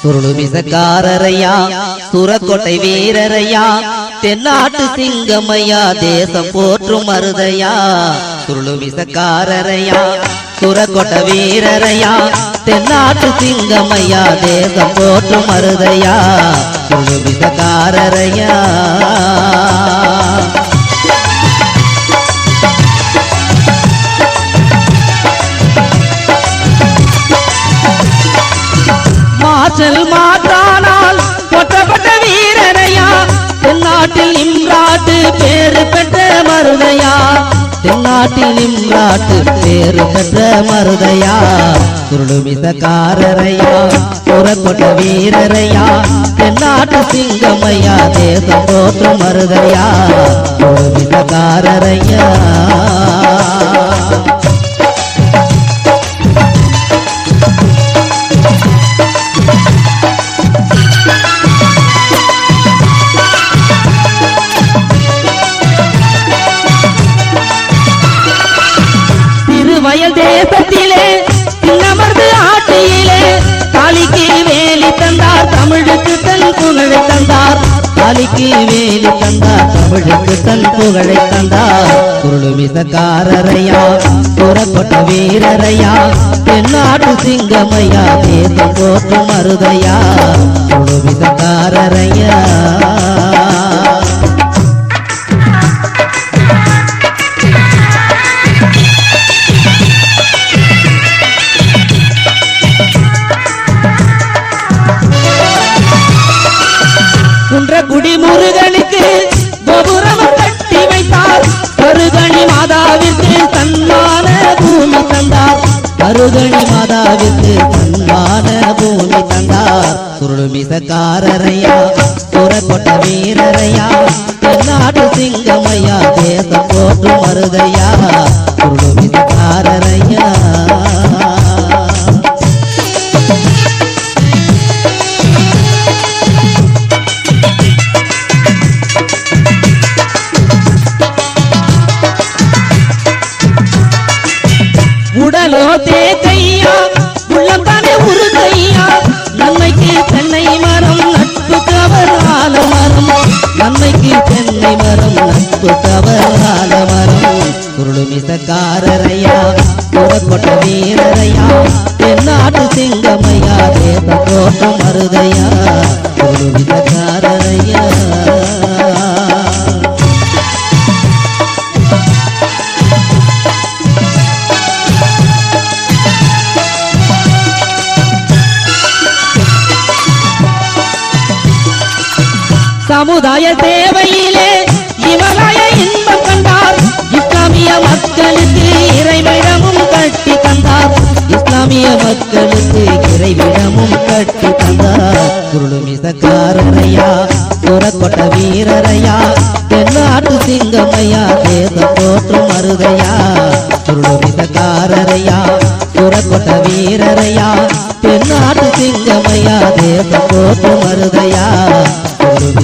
சுருளு விசக்காரரையா சூரக்கோட்டை வீரரையா தென்னாட்டு சிங்கமையா தேசம் போற்றும் மருதையா சுருளு விசக்காரரையா சூரக்கோட்டை வீரரையா தென்னாட்டு சிங்கமையா தேசம் போற்றும் மருதையா சுருளு விசக்காரரையா மாற்றல் மாற்றானால் கொட்டப்பட்ட வீரரையா தென்னாட்டில் இம்ராட்டு பேரு பெற்ற மருதையா தென்னாட்டில் இம்ராட்டு பேரு பெற்ற மருதையா சுருளு விசக்காரரையா சூரக்கோட்ட வீரரையா தென்னாட்டு சிங்கமையா தேசம் போற்றும் மருதையா சுருளு விசக்காரரையா வயல் தேசத்திலே நமது ஆட்சியிலே தாலிக்கு வேலி தந்தார் தமிழுக்கு தன் புகழை தந்தார் தாலிக்கு வேலி தந்தார் தமிழுக்கு தன் புகழை தந்தார் சுருளு விசக்காரரையா சூரக்கோட்டை வீரரையா தென்னாட்டு சிங்கமையா தேசம் போற்றும் மருதையா சுருளு விசக்காரரையா குன்றக்குடி முருகனுக்கு கோபுரம் கட்டி வைத்தார் கருகணி மாதாவிற்கு சன்மான பூமி தந்தார் கருகணி மாதாவிற்கு சன்மான பூமி தந்தார் சுருளு விசக்காரரையா சூரக்கோட்டை வீரரையா தென்னாட்டு சிங்கமையா தேசம் போற்றும் மருதையா சுருளு விசக்காரரையா உடலோ தேக்கையா உள்ளத்தானே உருகையா நன்மைக்கு தென்னை மரம் நட்புக்கு அவர் ஆலமரம் நன்மைக்கு தென்னை மரம் நட்புக்கு அவர் ஆலமரம் சுருளு விசக்காரரையா சூரக்கோட்டை வீரரையா தென்னாட்டு சிங்கமையா தேசம் போற்றும் மருதையா சுருளு விசக்காரரையா சமுதாய சேவையிலே இவராய இன்பம் கண்டார் இஸ்லாமிய மக்களுக்கு இறைவிடமும் கட்டி தந்தார் இஸ்லாமிய மக்களுக்கு இறைவிடமும் கட்டி தந்தார் சுருளு விசக்காரரையா சூரக்கோட்டை வீரரையா தென்னாட்டு சிங்கமையா தேசம் போற்றும் மருதையா சுருளு விசக்காரரையா சூரக்கோட்டை வீரரையா தென்னாட்டு சிங்கமையா தேசம் போற்றும் மருதையா சுருளு